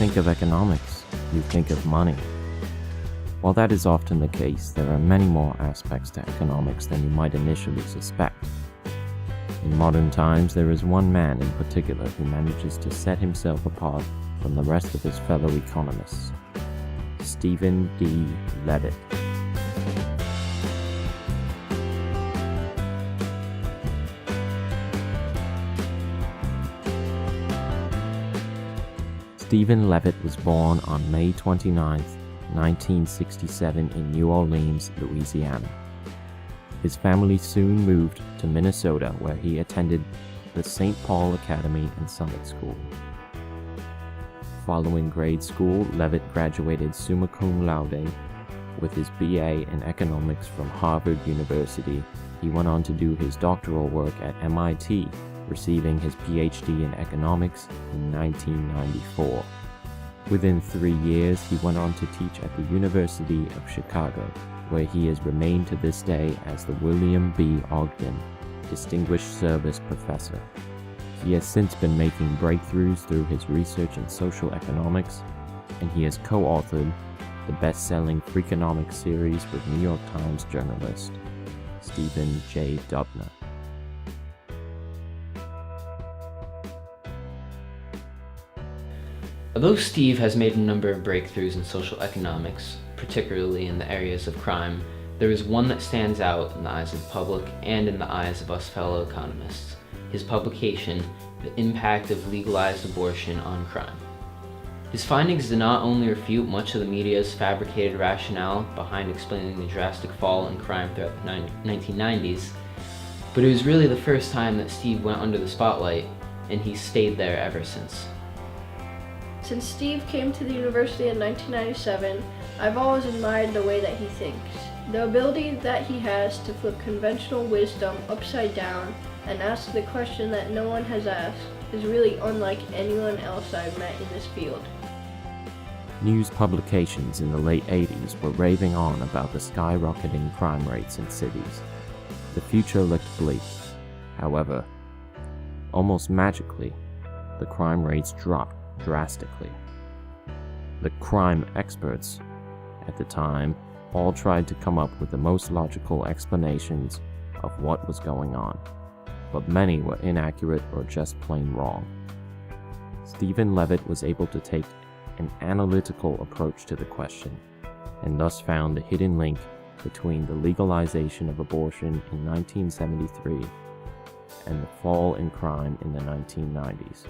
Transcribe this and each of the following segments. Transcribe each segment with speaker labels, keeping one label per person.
Speaker 1: think of economics, you think of money. While that is often the case, there are many more aspects to economics than you might initially suspect. In modern times, there is one man in particular who manages to set himself apart from the rest of his fellow economists: Stephen D. Levitt. Stephen Levitt was born on May 29, 1967 in New Orleans, Louisiana. His family soon moved to Minnesota, where he attended the St. Paul Academy and Summit School. Following grade school, Levitt graduated summa cum laude with his BA in economics from Harvard University. He went on to do his doctoral work at MIT, receiving his PhD in economics in 1994. Within 3 years, he went on to teach at the University of Chicago, where he has remained to this day as the William B. Ogden Distinguished Service Professor. He has since been making breakthroughs through his research in social economics, and he has co-authored the best-selling Freakonomics series with New York Times journalist Stephen J. Dubner.
Speaker 2: Although Steve has made a number of breakthroughs in social economics, particularly in the areas of crime, there is one that stands out in the eyes of the public and in the eyes of us fellow economists: his publication, The Impact of Legalized Abortion on Crime. His findings did not only refute much of the media's fabricated rationale behind explaining the drastic fall in crime throughout the 1990s, but it was really the first time that Steve went under the spotlight, and he's stayed there ever since.
Speaker 3: Since Steve came to the university in 1997, I've always admired the way that he thinks. The ability that he has to flip conventional wisdom upside down and ask the question that no one has asked is really unlike anyone else I've met in this field.
Speaker 1: News publications in the late 80s were raving on about the skyrocketing crime rates in cities. The future looked bleak. However, almost magically, the crime rates dropped drastically. The crime experts at the time all tried to come up with the most logical explanations of what was going on, but many were inaccurate or just plain wrong. Stephen Levitt was able to take an analytical approach to the question, and thus found the hidden link between the legalization of abortion in 1973 and the fall in crime in the 1990s.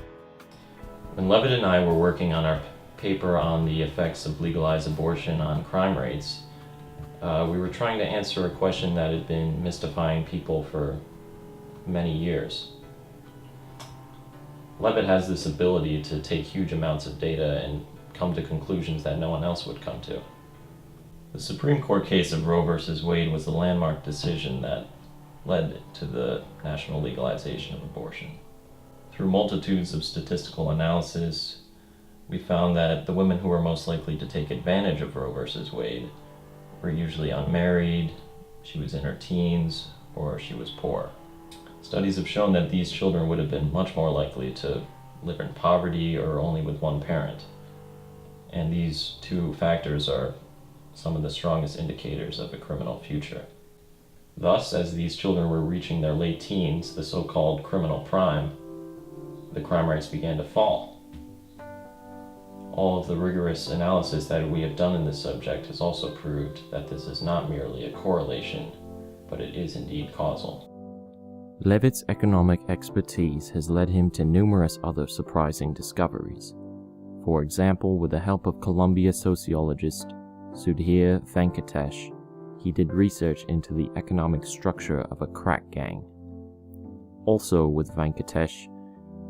Speaker 4: When Levitt and I were working on our paper on the effects of legalized abortion on crime rates, we were trying to answer a question that had been mystifying people for many years. Levitt has this ability to take huge amounts of data and come to conclusions that no one else would come to. The Supreme Court case of Roe v. Wade was the landmark decision that led to the national legalization of abortion. Through multitudes of statistical analysis, we found that the women who were most likely to take advantage of Roe v. Wade were usually unmarried, she was in her teens, or she was poor. Studies have shown that these children would have been much more likely to live in poverty or only with one parent. And these two factors are some of the strongest indicators of a criminal future. Thus, as these children were reaching their late teens, the so-called criminal prime, the crime rates began to fall. All of the rigorous analysis that we have done in this subject has also proved that this is not merely a correlation, but it is indeed causal.
Speaker 1: Levitt's economic expertise has led him to numerous other surprising discoveries. For example, with the help of Columbia sociologist Sudhir Venkatesh, he did research into the economic structure of a crack gang. Also with Venkatesh,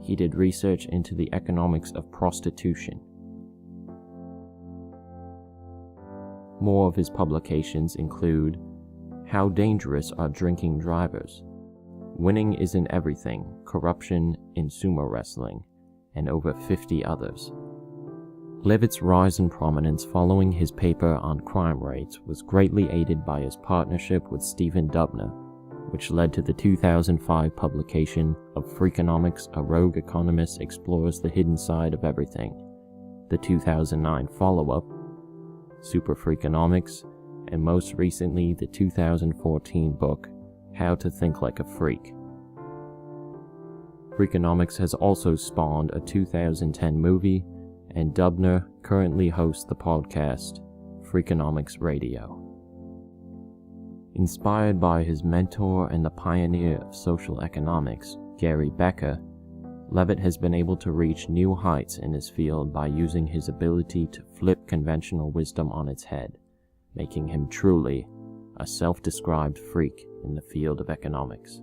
Speaker 1: he did research into the economics of prostitution. More of his publications include How Dangerous Are Drinking Drivers?, Winning Isn't Everything, Corruption in Sumo Wrestling, and over 50 others. Levitt's rise in prominence following his paper on crime rates was greatly aided by his partnership with Stephen Dubner, which led to the 2005 publication of Freakonomics, A Rogue Economist Explores the Hidden Side of Everything. the 2009 follow-up, Super Freakonomics, and most recently the 2014 book, How to Think Like a Freak. Freakonomics has also spawned a 2010 movie, and Dubner currently hosts the podcast Freakonomics Radio. Inspired by his mentor and the pioneer of social economics, Gary Becker, Levitt has been able to reach new heights in his field by using his ability to flip conventional wisdom on its head, making him truly a self-described freak in the field of economics.